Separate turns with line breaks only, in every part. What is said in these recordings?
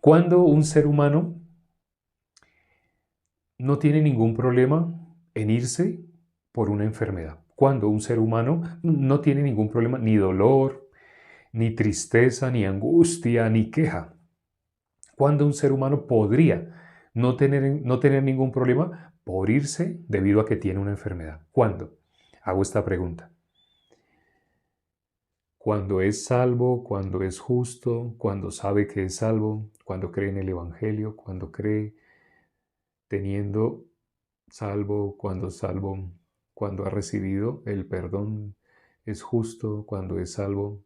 Cuando un ser humano no tiene ningún problema en irse por una enfermedad. Cuando un ser humano no tiene ningún problema, ni dolor, ni tristeza, ni angustia, ni queja. Cuando un ser humano podría no tener ningún problema por irse debido a que tiene una enfermedad. ¿Cuándo? Hago esta pregunta. Cuando es salvo, cuando es justo, cuando sabe que es salvo, cuando cree en el Evangelio, cuando cree teniendo salvo, cuando ha recibido el perdón, es justo, cuando es salvo,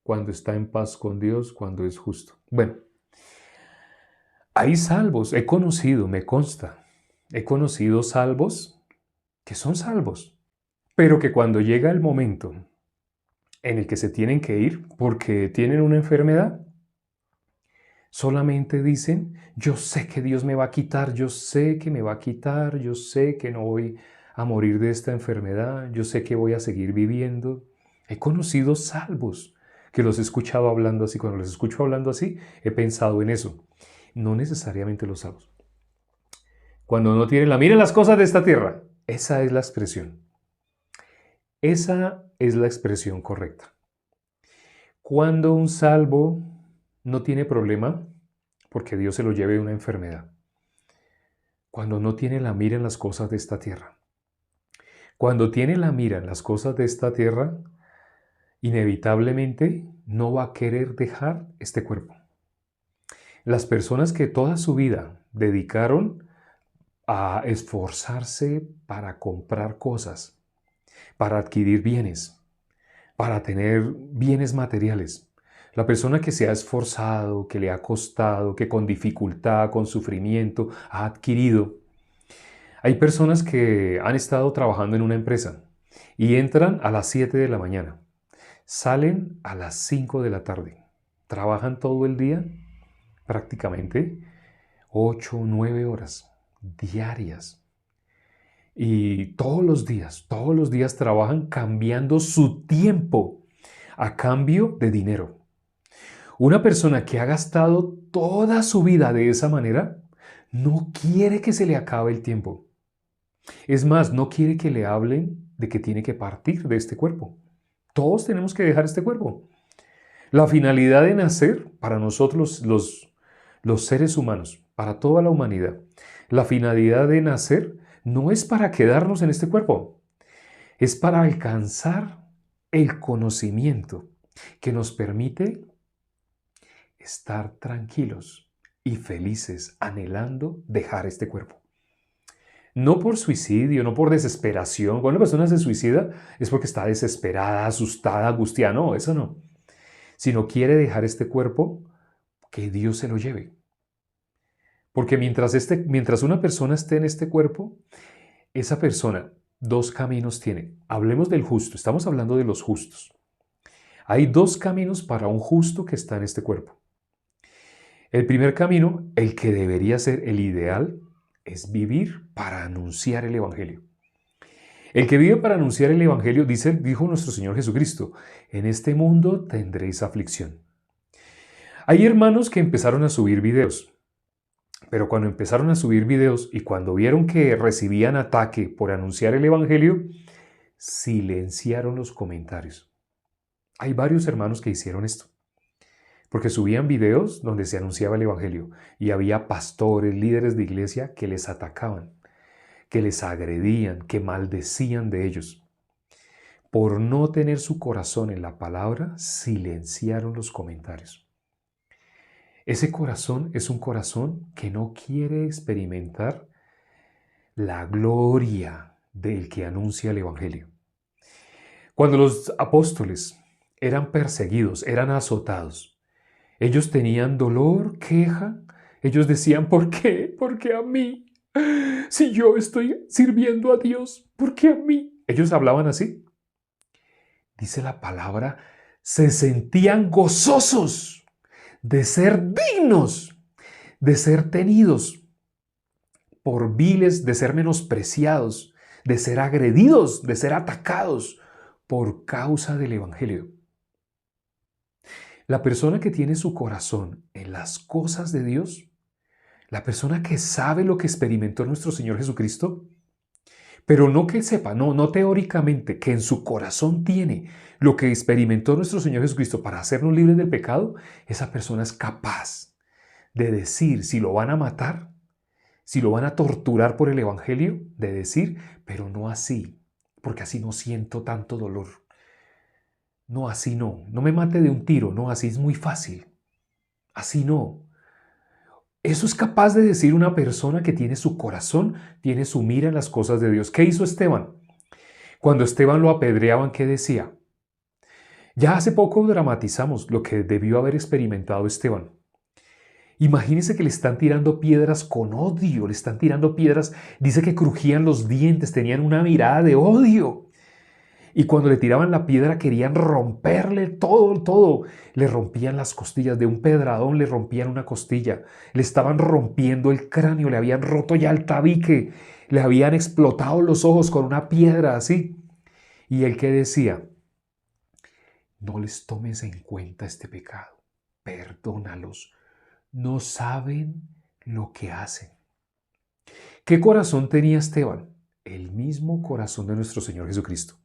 cuando está en paz con Dios, cuando es justo. Bueno, hay salvos, me consta, he conocido salvos que son salvos, pero que cuando llega el momento en el que se tienen que ir porque tienen una enfermedad, solamente dicen, yo sé que Dios me va a quitar, yo sé que me va a quitar, yo sé que no voy a morir de esta enfermedad, yo sé que voy a seguir viviendo. He conocido salvos que los he escuchado hablando así. Cuando los escucho hablando así, he pensado en eso. No necesariamente los salvos. Cuando no tienen miren las cosas de esta tierra. Esa es la expresión. Esa es la expresión correcta. Cuando un salvo no tiene problema porque Dios se lo lleve de una enfermedad. Cuando no tiene la mira en las cosas de esta tierra. Cuando tiene la mira en las cosas de esta tierra, inevitablemente no va a querer dejar este cuerpo. Las personas que toda su vida dedicaron a esforzarse para comprar cosas, para adquirir bienes, para tener bienes materiales. La persona que se ha esforzado, que le ha costado, que con dificultad, con sufrimiento ha adquirido. Hay personas que han estado trabajando en una empresa y entran a las 7 de la mañana, salen a las 5 de la tarde, trabajan todo el día, prácticamente 8 o 9 horas diarias. Y todos los días trabajan cambiando su tiempo a cambio de dinero. Una persona que ha gastado toda su vida de esa manera no quiere que se le acabe el tiempo. Es más, no quiere que le hablen de que tiene que partir de este cuerpo. Todos tenemos que dejar este cuerpo. La finalidad de nacer para nosotros los seres humanos, para toda la humanidad, la finalidad de nacer no es para quedarnos en este cuerpo, es para alcanzar el conocimiento que nos permite estar tranquilos y felices, anhelando dejar este cuerpo. No por suicidio, no por desesperación. Cuando una persona se suicida es porque está desesperada, asustada, angustiada. No, eso no. Sino quiere dejar este cuerpo, que Dios se lo lleve. Porque mientras una persona esté en este cuerpo, esa persona dos caminos tiene. Hablemos del justo, estamos hablando de los justos. Hay dos caminos para un justo que está en este cuerpo. El primer camino, el que debería ser el ideal, es vivir para anunciar el Evangelio. El que vive para anunciar el Evangelio, dijo nuestro Señor Jesucristo, en este mundo tendréis aflicción. Hay hermanos que empezaron a subir videos, pero cuando empezaron a subir videos y cuando vieron que recibían ataque por anunciar el Evangelio, silenciaron los comentarios. Hay varios hermanos que hicieron esto, porque subían videos donde se anunciaba el Evangelio y había pastores, líderes de iglesia que les atacaban, que les agredían, que maldecían de ellos. Por no tener su corazón en la palabra, silenciaron los comentarios. Ese corazón es un corazón que no quiere experimentar la gloria del que anuncia el Evangelio. Cuando los apóstoles eran perseguidos, eran azotados, ellos tenían dolor, queja. Ellos decían, ¿por qué? ¿Por qué a mí? Si yo estoy sirviendo a Dios, ¿por qué a mí? Ellos hablaban así. Dice la palabra, se sentían gozosos de ser dignos, de ser tenidos por viles, de ser menospreciados, de ser agredidos, de ser atacados por causa del Evangelio. La persona que tiene su corazón en las cosas de Dios, la persona que sabe lo que experimentó nuestro Señor Jesucristo, pero no que sepa, no teóricamente, que en su corazón tiene lo que experimentó nuestro Señor Jesucristo para hacernos libres del pecado, esa persona es capaz de decir si lo van a matar, si lo van a torturar por el Evangelio, de decir, pero no así, porque así no siento tanto dolor. No, así no me mate de un tiro, no, así es muy fácil, así no. Eso es capaz de decir una persona que tiene su corazón, tiene su mira en las cosas de Dios. ¿Qué hizo Esteban? Cuando Esteban lo apedreaban, ¿qué decía? Ya hace poco dramatizamos lo que debió haber experimentado Esteban. Imagínense que le están tirando piedras con odio, le están tirando piedras, dice que crujían los dientes, tenían una mirada de odio. Y cuando le tiraban la piedra querían romperle todo. Le rompían las costillas, de un pedradón le rompían una costilla, le estaban rompiendo el cráneo, le habían roto ya el tabique, le habían explotado los ojos con una piedra así. Y él que decía, no les tomes en cuenta este pecado, perdónalos, no saben lo que hacen. ¿Qué corazón tenía Esteban? El mismo corazón de nuestro Señor Jesucristo.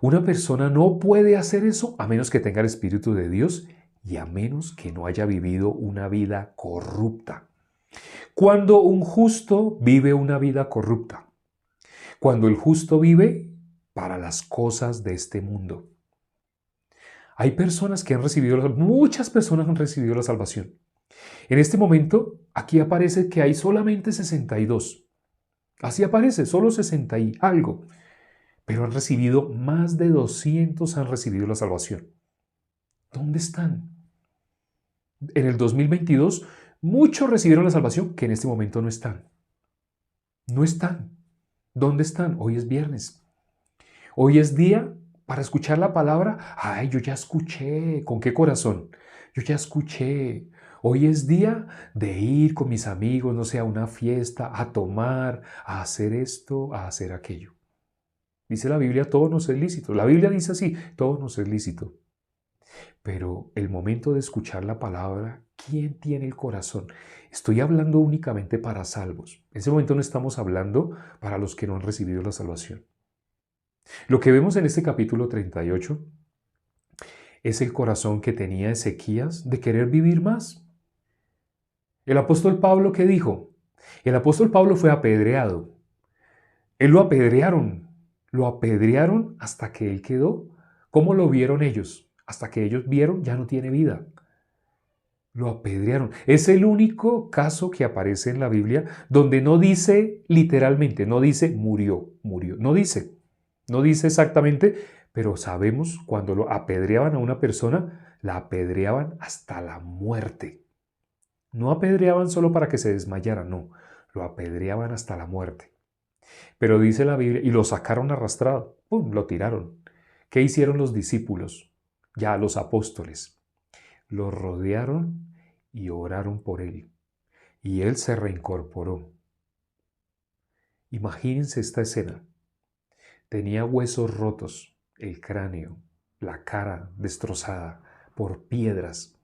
Una persona no puede hacer eso a menos que tenga el Espíritu de Dios y a menos que no haya vivido una vida corrupta. Cuando un justo vive una vida corrupta, cuando el justo vive para las cosas de este mundo. Hay personas que han recibido, muchas personas han recibido la salvación. En este momento, aquí aparece que hay solamente 62. Así aparece, solo 60 y algo. Pero han recibido, más de 200 han recibido la salvación. ¿Dónde están? En el 2022, muchos recibieron la salvación que en este momento no están. No están. ¿Dónde están? Hoy es viernes. Hoy es día para escuchar la palabra. Ay, yo ya escuché. ¿Con qué corazón? Yo ya escuché. Hoy es día de ir con mis amigos, no sé, a una fiesta, a tomar, a hacer esto, a hacer aquello. Dice la Biblia, todo nos es lícito. La Biblia dice así, todo nos es lícito. Pero el momento de escuchar la palabra, ¿quién tiene el corazón? Estoy hablando únicamente para salvos. En ese momento no estamos hablando para los que no han recibido la salvación. Lo que vemos en este capítulo 38 es el corazón que tenía Ezequías de querer vivir más. El apóstol Pablo, ¿qué dijo? El apóstol Pablo fue apedreado. Él lo apedrearon hasta que él quedó. ¿Cómo lo vieron ellos? Hasta que ellos vieron, ya no tiene vida. Lo apedrearon. Es el único caso que aparece en la Biblia donde no dice literalmente, no dice murió. No dice exactamente, pero sabemos cuando lo apedreaban a una persona, la apedreaban hasta la muerte. No apedreaban solo para que se desmayara, no, lo apedreaban hasta la muerte. Pero dice la Biblia, y lo sacaron arrastrado, ¡pum!, lo tiraron. ¿Qué hicieron los discípulos? Ya los apóstoles. Lo rodearon y oraron por él. Y él se reincorporó. Imagínense esta escena. Tenía huesos rotos, el cráneo, la cara destrozada por piedras.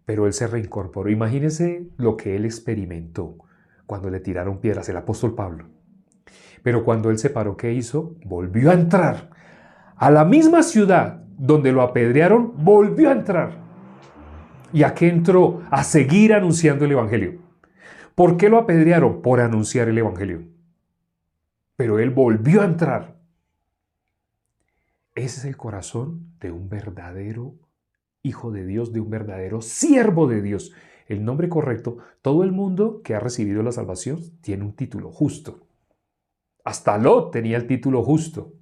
Pero él se reincorporó. Imagínense lo que él experimentó cuando le tiraron piedras, el apóstol Pablo. Pero cuando él se paró, ¿qué hizo? Volvió a entrar a la misma ciudad donde lo apedrearon, volvió a entrar. ¿Y a qué entró? A seguir anunciando el Evangelio. ¿Por qué lo apedrearon? Por anunciar el Evangelio. Pero él volvió a entrar. Ese es el corazón de un verdadero hijo de Dios, de un verdadero siervo de Dios. El nombre correcto, todo el mundo que ha recibido la salvación tiene un título justo. Hasta Lot tenía el título justo.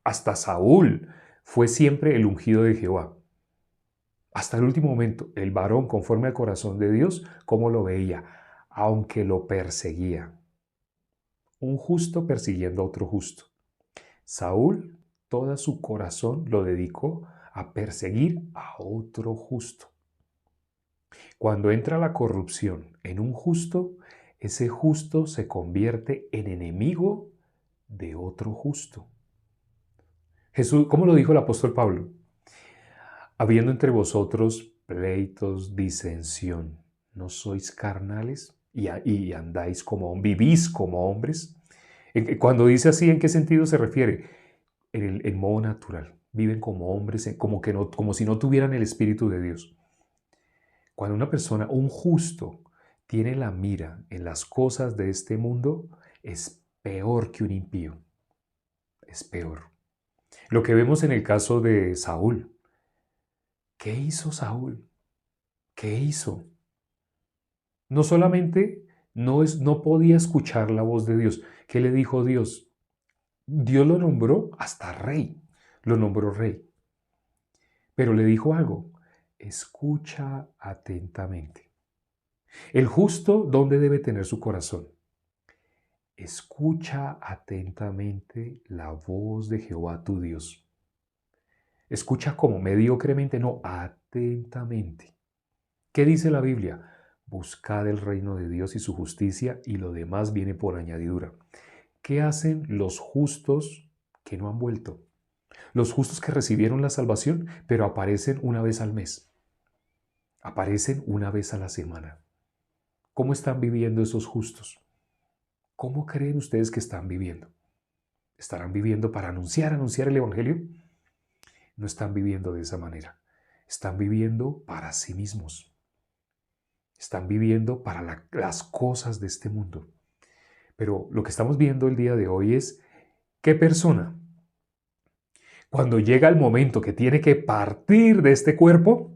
Hasta Saúl fue siempre el ungido de Jehová. Hasta el último momento, el varón conforme al corazón de Dios, ¿cómo lo veía? Aunque lo perseguía. Un justo persiguiendo a otro justo. Saúl, todo su corazón lo dedicó a perseguir a otro justo. Cuando entra la corrupción en un justo, ese justo se convierte en enemigo de otro justo. Jesús, ¿cómo lo dijo el apóstol Pablo? Habiendo entre vosotros pleitos, disensión, ¿no sois carnales y andáis vivís como hombres? Cuando dice así, ¿en qué sentido se refiere? En modo natural. Viven como hombres, como si no tuvieran el Espíritu de Dios. Cuando una persona, un justo, tiene la mira en las cosas de este mundo, es peor que un impío. Es peor. Lo que vemos en el caso de Saúl. ¿Qué hizo Saúl? ¿Qué hizo? No solamente no podía escuchar la voz de Dios. ¿Qué le dijo Dios? Dios lo nombró hasta rey. Lo nombró rey. Pero le dijo algo. Escucha atentamente. El justo, ¿dónde debe tener su corazón? Escucha atentamente la voz de Jehová tu Dios. Escucha como mediocremente, no, atentamente. ¿Qué dice la Biblia? Buscad el reino de Dios y su justicia y lo demás viene por añadidura. ¿Qué hacen los justos que no han vuelto? Los justos que recibieron la salvación, pero aparecen una vez al mes. Aparecen una vez a la semana. ¿Cómo están viviendo esos justos? ¿Cómo creen ustedes que están viviendo? ¿Estarán viviendo para anunciar el Evangelio? No están viviendo de esa manera. Están viviendo para sí mismos. Están viviendo para las cosas de este mundo. Pero lo que estamos viendo el día de hoy es qué persona, cuando llega el momento que tiene que partir de este cuerpo,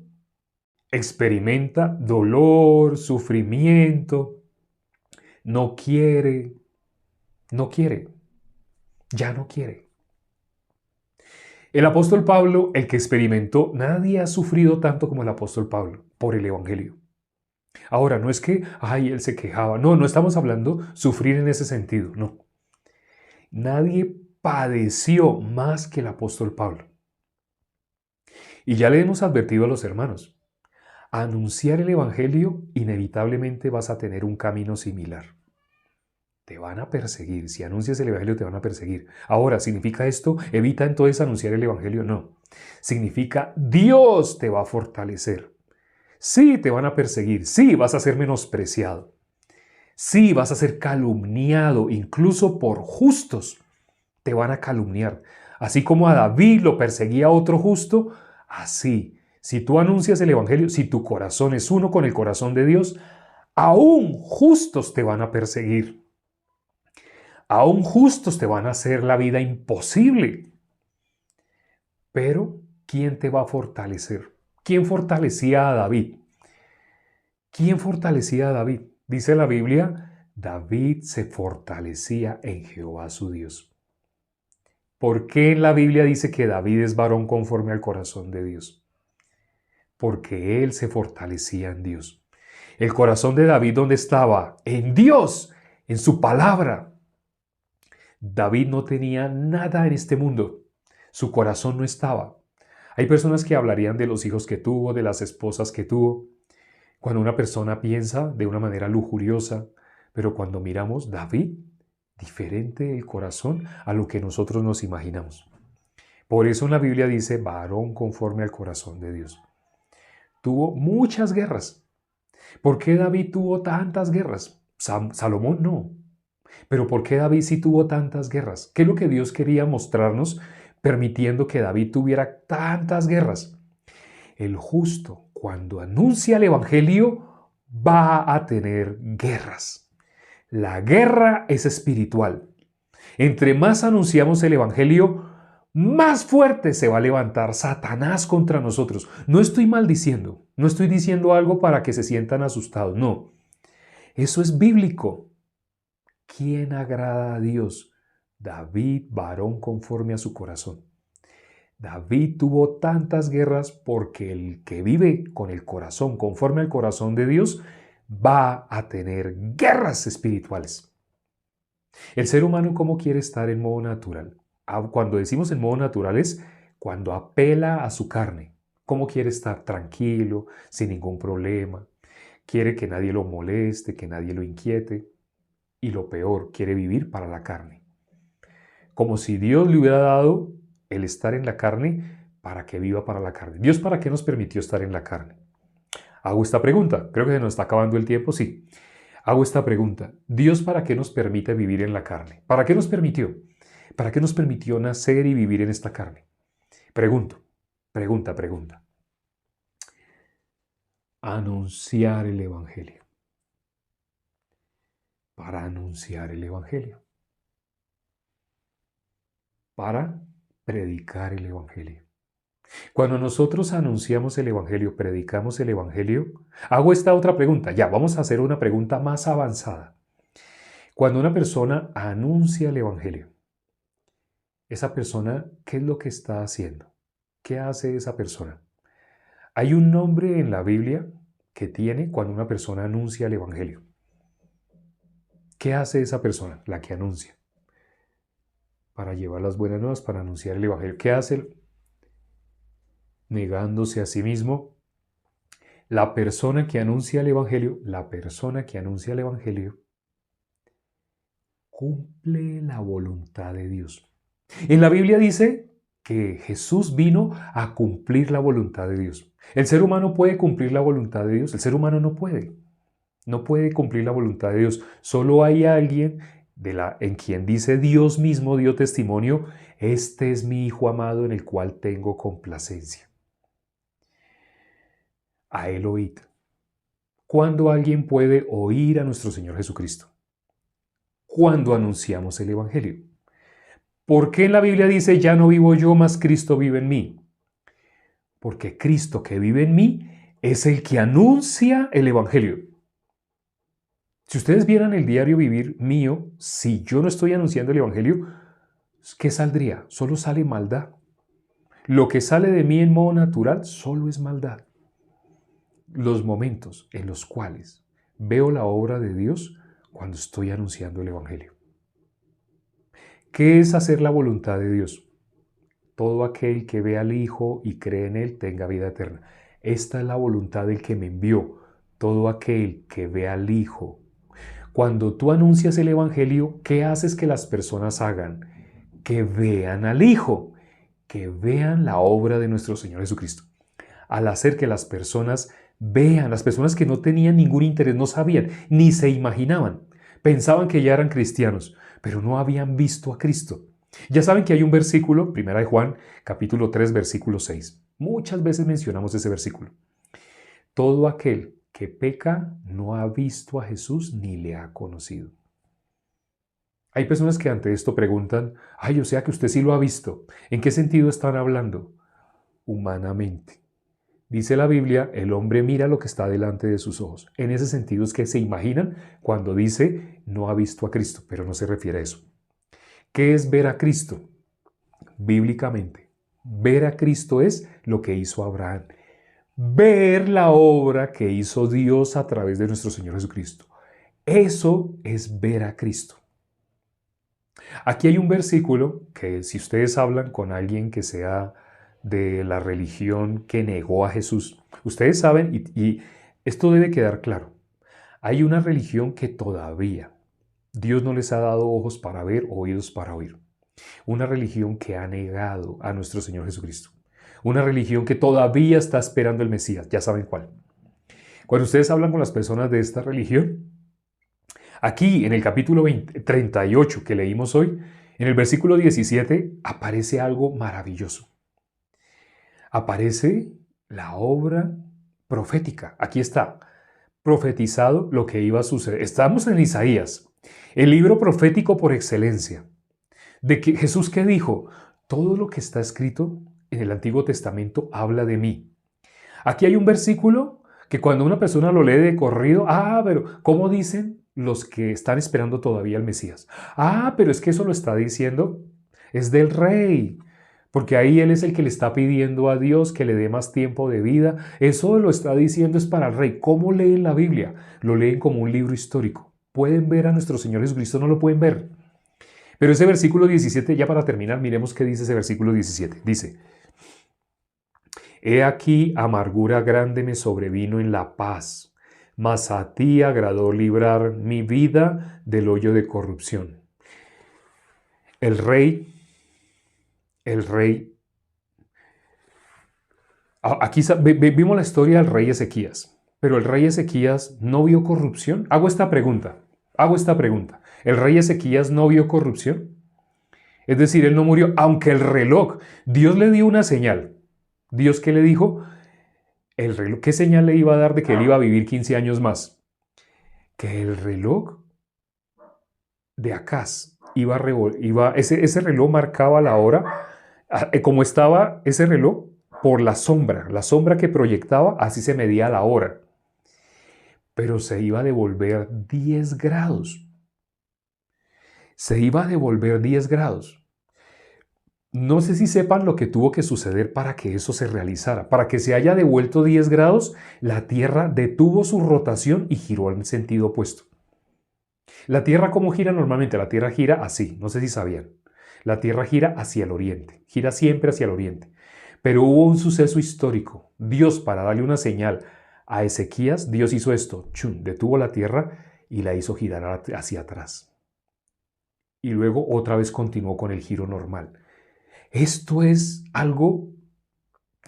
experimenta dolor, sufrimiento, no quiere, ya no quiere. El apóstol Pablo, el que experimentó, nadie ha sufrido tanto como el apóstol Pablo por el Evangelio. Ahora, no es que, él se quejaba. No estamos hablando sufrir en ese sentido, no. Nadie padeció más que el apóstol Pablo. Y ya le hemos advertido a los hermanos, anunciar el Evangelio inevitablemente vas a tener un camino similar. Te van a perseguir. Si anuncias el Evangelio te van a perseguir. Ahora, ¿significa esto? ¿Evita entonces anunciar el Evangelio? No. Significa Dios te va a fortalecer. Sí, te van a perseguir. Sí, vas a ser menospreciado. Sí, vas a ser calumniado, incluso por justos. Te van a calumniar. Así como a David lo perseguía otro justo, así, si tú anuncias el Evangelio, si tu corazón es uno con el corazón de Dios, aún justos te van a perseguir. Aún justos te van a hacer la vida imposible. Pero, ¿quién te va a fortalecer? ¿Quién fortalecía a David? ¿Quién fortalecía a David? Dice la Biblia, David se fortalecía en Jehová su Dios. ¿Por qué en la Biblia dice que David es varón conforme al corazón de Dios? Porque él se fortalecía en Dios. El corazón de David, ¿dónde estaba? En Dios, en su palabra. David no tenía nada en este mundo. Su corazón no estaba. Hay personas que hablarían de los hijos que tuvo, de las esposas que tuvo. Cuando una persona piensa de una manera lujuriosa, pero cuando miramos David, diferente el corazón a lo que nosotros nos imaginamos. Por eso en la Biblia dice, varón conforme al corazón de Dios. Tuvo muchas guerras. ¿Por qué David tuvo tantas guerras? Salomón no. Pero ¿por qué David sí tuvo tantas guerras? ¿Qué es lo que Dios quería mostrarnos permitiendo que David tuviera tantas guerras? El justo, cuando anuncia el Evangelio, va a tener guerras. La guerra es espiritual. Entre más anunciamos el Evangelio, más fuerte se va a levantar Satanás contra nosotros. No estoy maldiciendo, no estoy diciendo algo para que se sientan asustados, no. Eso es bíblico. ¿Quién agrada a Dios? David, varón conforme a su corazón. David tuvo tantas guerras porque el que vive con el corazón conforme al corazón de Dios va a tener guerras espirituales. El ser humano, ¿cómo quiere estar en modo natural? Cuando decimos en modo natural es cuando apela a su carne. ¿Cómo quiere estar? Tranquilo, sin ningún problema. Quiere que nadie lo moleste, que nadie lo inquiete. Y lo peor, quiere vivir para la carne. Como si Dios le hubiera dado el estar en la carne para que viva para la carne. ¿Dios para qué nos permitió estar en la carne? Hago esta pregunta. Creo que se nos está acabando el tiempo, sí. Hago esta pregunta. ¿Dios para qué nos permite vivir en la carne? ¿Para qué nos permitió? ¿Para qué nos permitió nacer y vivir en esta carne? Pregunto, pregunta. Anunciar el Evangelio. Para anunciar el Evangelio. Para predicar el Evangelio. Cuando nosotros anunciamos el Evangelio, predicamos el Evangelio, hago esta otra pregunta. Ya, vamos a hacer una pregunta más avanzada. Cuando una persona anuncia el Evangelio, esa persona, ¿qué es lo que está haciendo? ¿Qué hace esa persona? Hay un nombre en la Biblia que tiene cuando una persona anuncia el Evangelio. ¿Qué hace esa persona, la que anuncia? Para llevar las buenas nuevas, para anunciar el Evangelio. ¿Qué hace? Negándose a sí mismo. La persona que anuncia el Evangelio, cumple la voluntad de Dios. En la Biblia dice que Jesús vino a cumplir la voluntad de Dios. ¿El ser humano puede cumplir la voluntad de Dios? El ser humano no puede. No puede cumplir la voluntad de Dios. Solo hay alguien en quien dice Dios mismo dio testimonio, este es mi Hijo amado en el cual tengo complacencia. A él oíd. ¿Cuándo alguien puede oír a nuestro Señor Jesucristo? Cuando anunciamos el Evangelio. ¿Por qué en la Biblia dice ya no vivo yo, mas Cristo vive en mí? Porque Cristo que vive en mí es el que anuncia el Evangelio. Si ustedes vieran el diario vivir mío, si yo no estoy anunciando el Evangelio, ¿qué saldría? Solo sale maldad. Lo que sale de mí en modo natural solo es maldad. Los momentos en los cuales veo la obra de Dios cuando estoy anunciando el Evangelio. ¿Qué es hacer la voluntad de Dios? Todo aquel que ve al Hijo y cree en Él tenga vida eterna. Esta es la voluntad del que me envió. Todo aquel que ve al Hijo. Cuando tú anuncias el Evangelio, ¿qué haces que las personas hagan? Que vean al Hijo, que vean la obra de nuestro Señor Jesucristo. Al hacer que las personas vean, las personas que no tenían ningún interés, no sabían, ni se imaginaban, pensaban que ya eran cristianos, pero no habían visto a Cristo. Ya saben que hay un versículo, 1 de Juan, capítulo 3, versículo 6. Muchas veces mencionamos ese versículo. Todo aquel que peca no ha visto a Jesús ni le ha conocido. Hay personas que ante esto preguntan, o sea que usted sí lo ha visto. ¿En qué sentido están hablando? Humanamente. Dice la Biblia, el hombre mira lo que está delante de sus ojos. En ese sentido es que se imaginan cuando dice no ha visto a Cristo, pero no se refiere a eso. ¿Qué es ver a Cristo? Bíblicamente, ver a Cristo es lo que hizo Abraham. Ver la obra que hizo Dios a través de nuestro Señor Jesucristo. Eso es ver a Cristo. Aquí hay un versículo que si ustedes hablan con alguien que sea de la religión que negó a Jesús, ustedes saben, y esto debe quedar claro, hay una religión que todavía Dios no les ha dado ojos para ver, oídos para oír. Una religión que ha negado a nuestro Señor Jesucristo. Una religión que todavía está esperando el Mesías, ya saben cuál. Cuando ustedes hablan con las personas de esta religión, aquí en el capítulo 38 que leímos hoy, en el versículo 17, aparece algo maravilloso. Aparece la obra profética. Aquí está, profetizado lo que iba a suceder. Estamos en Isaías, el libro profético por excelencia. De que Jesús, ¿qué dijo? Todo lo que está escrito en el Antiguo Testamento habla de mí. Aquí hay un versículo que cuando una persona lo lee de corrido, pero ¿cómo dicen los que están esperando todavía al Mesías? Pero es que eso lo está diciendo, es del rey, porque ahí él es el que le está pidiendo a Dios que le dé más tiempo de vida. Eso lo está diciendo es para el rey. ¿Cómo leen la Biblia? Lo leen como un libro histórico. ¿Pueden ver a nuestro Señor Jesucristo? No lo pueden ver. Pero ese versículo 17, ya para terminar, miremos qué dice ese versículo 17. Dice, he aquí amargura grande me sobrevino en la paz, mas a ti agradó librar mi vida del hoyo de corrupción. El rey Aquí vimos la historia del rey Ezequías, pero el rey Ezequías no vio corrupción. Hago esta pregunta. ¿El rey Ezequías no vio corrupción? Es decir, él no murió, aunque el reloj, Dios le dio una señal. ¿Dios qué le dijo? El reloj, ¿qué señal le iba a dar de que él iba a vivir 15 años más? Que el reloj de Acaz ese reloj marcaba la hora, como estaba ese reloj, por la sombra que proyectaba, así se medía la hora. Pero se iba a devolver 10 grados. Se iba a devolver 10 grados. No sé si sepan lo que tuvo que suceder para que eso se realizara. Para que se haya devuelto 10 grados, la Tierra detuvo su rotación y giró en sentido opuesto. La Tierra, ¿cómo gira normalmente? La Tierra gira así, no sé si sabían. La Tierra gira hacia el oriente, gira siempre hacia el oriente. Pero hubo un suceso histórico. Dios, para darle una señal a Ezequías, Dios hizo esto, chum, detuvo la Tierra y la hizo girar hacia atrás. Y luego otra vez continuó con el giro normal. Esto es algo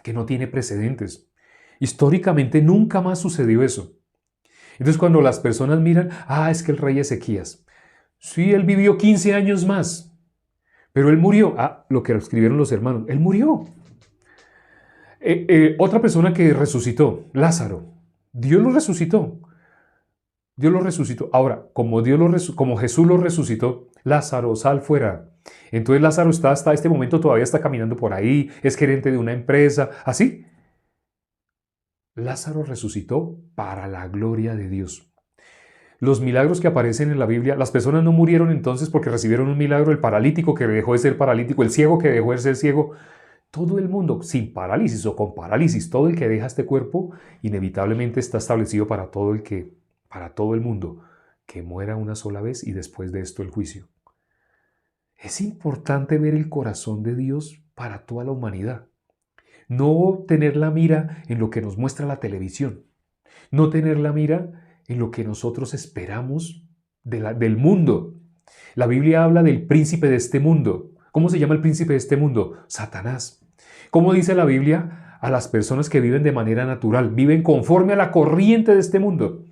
que no tiene precedentes. Históricamente nunca más sucedió eso. Entonces cuando las personas miran, es que el rey Ezequías, sí, él vivió 15 años más, pero él murió. Lo que escribieron los hermanos, él murió. Otra persona que resucitó, Lázaro, Dios lo resucitó. Dios lo resucitó. Ahora, como Jesús lo resucitó, Lázaro, sal fuera. Entonces Lázaro está hasta este momento, todavía está caminando por ahí, es gerente de una empresa, así. Lázaro resucitó para la gloria de Dios. Los milagros que aparecen en la Biblia, las personas no murieron entonces porque recibieron un milagro, el paralítico que dejó de ser paralítico, el ciego que dejó de ser ciego. Todo el mundo, sin parálisis o con parálisis, todo el que deja este cuerpo, inevitablemente está establecido para todo el mundo, que muera una sola vez y después de esto el juicio. Es importante ver el corazón de Dios para toda la humanidad. No tener la mira en lo que nos muestra la televisión. No tener la mira en lo que nosotros esperamos del mundo. La Biblia habla del príncipe de este mundo. ¿Cómo se llama el príncipe de este mundo? Satanás. ¿Cómo dice la Biblia a las personas que viven de manera natural? Viven conforme a la corriente de este mundo,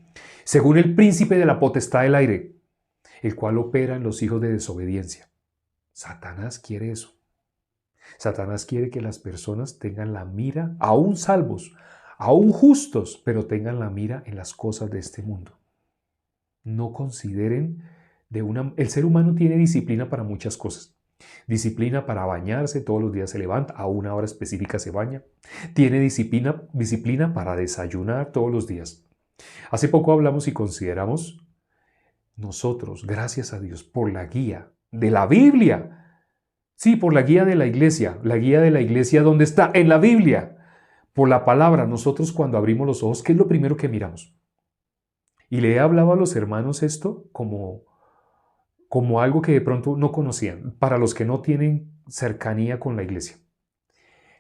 según el príncipe de la potestad del aire, el cual opera en los hijos de desobediencia. Satanás quiere eso. Satanás quiere que las personas tengan la mira, aún salvos, aún justos, pero tengan la mira en las cosas de este mundo. No consideren el ser humano tiene disciplina para muchas cosas. Disciplina para bañarse, todos los días se levanta, a una hora específica se baña. Tiene disciplina para desayunar todos los días. Hace poco hablamos y consideramos nosotros, gracias a Dios, por la guía de la Biblia. Sí, por la guía de la iglesia. La guía de la iglesia, ¿dónde está? En la Biblia. Por la palabra. Nosotros cuando abrimos los ojos, ¿qué es lo primero que miramos? Y le he hablado a los hermanos esto como algo que de pronto no conocían, para los que no tienen cercanía con la iglesia.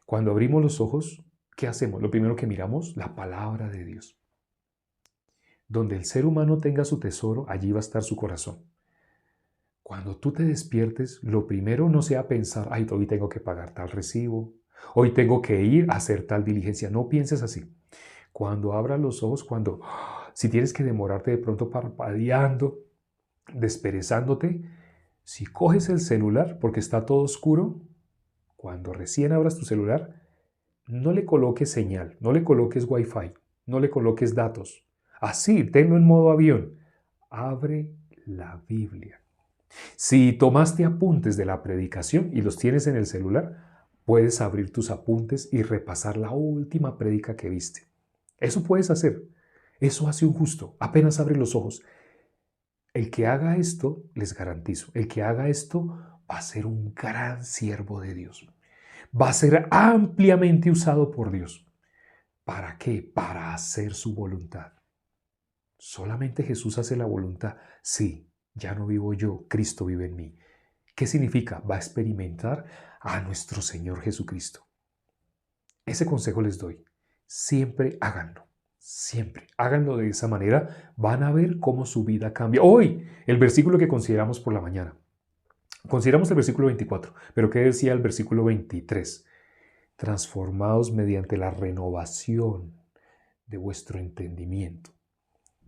Cuando abrimos los ojos, ¿qué hacemos? Lo primero que miramos, la palabra de Dios. Donde el ser humano tenga su tesoro, allí va a estar su corazón. Cuando tú te despiertes, lo primero no sea pensar, hoy tengo que pagar tal recibo, hoy tengo que ir a hacer tal diligencia. No pienses así. Cuando abras los ojos, si tienes que demorarte de pronto parpadeando, desperezándote, si coges el celular porque está todo oscuro, cuando recién abras tu celular, no le coloques señal, no le coloques wifi, no le coloques datos. Así, tenlo en modo avión. Abre la Biblia. Si tomaste apuntes de la predicación y los tienes en el celular, puedes abrir tus apuntes y repasar la última prédica que viste. Eso puedes hacer. Eso hace un justo. Apenas abre los ojos. El que haga esto, les garantizo, el que haga esto va a ser un gran siervo de Dios. Va a ser ampliamente usado por Dios. ¿Para qué? Para hacer su voluntad. ¿Solamente Jesús hace la voluntad? Sí, ya no vivo yo, Cristo vive en mí. ¿Qué significa? Va a experimentar a nuestro Señor Jesucristo. Ese consejo les doy. Siempre háganlo. Siempre háganlo de esa manera. Van a ver cómo su vida cambia. Hoy, el versículo que consideramos por la mañana. Consideramos el versículo 24, pero ¿qué decía el versículo 23? transformados mediante la renovación de vuestro entendimiento.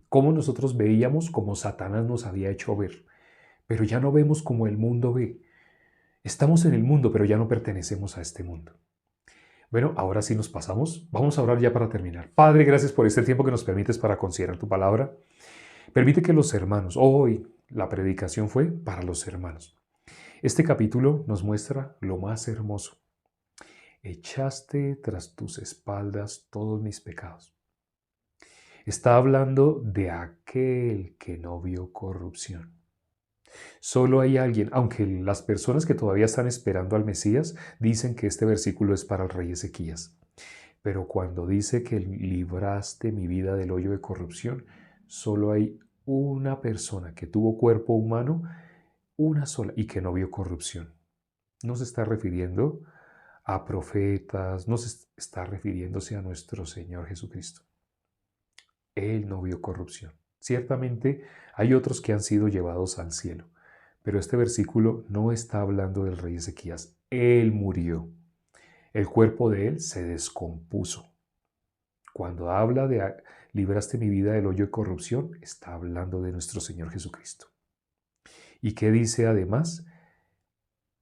Como nosotros veíamos como Satanás nos había hecho ver, pero ya no vemos como el mundo ve. Estamos en el mundo, pero ya no pertenecemos a este mundo. Bueno, ahora sí nos pasamos. Vamos a orar ya para terminar. Padre, gracias por este tiempo que nos permites para considerar tu palabra. Permite que los hermanos, hoy la predicación fue para los hermanos. Este capítulo nos muestra lo más hermoso. Echaste tras tus espaldas todos mis pecados. Está hablando de aquel que no vio corrupción. Solo hay alguien, aunque las personas que todavía están esperando al Mesías dicen que este versículo es para el rey Ezequías. Pero cuando dice que libraste mi vida del hoyo de corrupción, solo hay una persona que tuvo cuerpo humano, una sola, y que no vio corrupción. No se está refiriendo a profetas, no se está refiriéndose a nuestro Señor Jesucristo. Él no vio corrupción. Ciertamente hay otros que han sido llevados al cielo, pero este versículo no está hablando del rey Ezequías. Él murió. El cuerpo de él se descompuso. Cuando habla de libraste mi vida del hoyo de corrupción, está hablando de nuestro Señor Jesucristo. ¿Y qué dice además?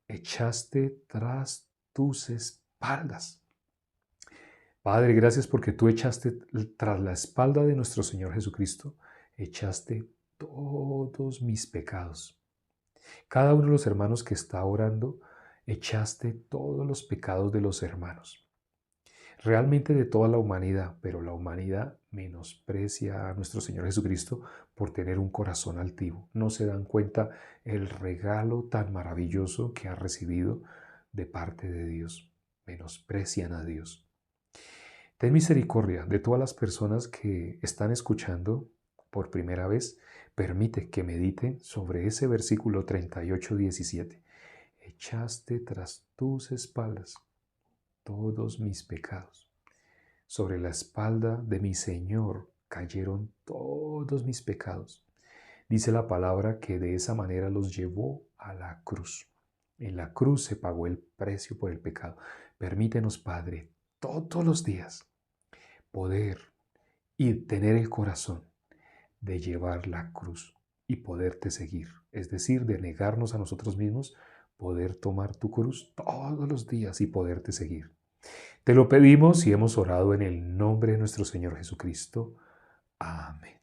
Echaste tras tus espaldas. Padre, gracias porque tú echaste tras la espalda de nuestro Señor Jesucristo, echaste todos mis pecados. Cada uno de los hermanos que está orando, echaste todos los pecados de los hermanos. Realmente de toda la humanidad, pero la humanidad menosprecia a nuestro Señor Jesucristo por tener un corazón altivo. No se dan cuenta el regalo tan maravilloso que ha recibido de parte de Dios. Menosprecian a Dios. Ten misericordia de todas las personas que están escuchando por primera vez. Permite que mediten sobre ese versículo 38:17. Echaste tras tus espaldas todos mis pecados. Sobre la espalda de mi Señor cayeron todos mis pecados. Dice la palabra que de esa manera los llevó a la cruz. En la cruz se pagó el precio por el pecado. Permítenos, Padre, todos los días poder y tener el corazón de llevar la cruz y poderte seguir. Es decir, de negarnos a nosotros mismos, poder tomar tu cruz todos los días y poderte seguir. Te lo pedimos y hemos orado en el nombre de nuestro Señor Jesucristo. Amén.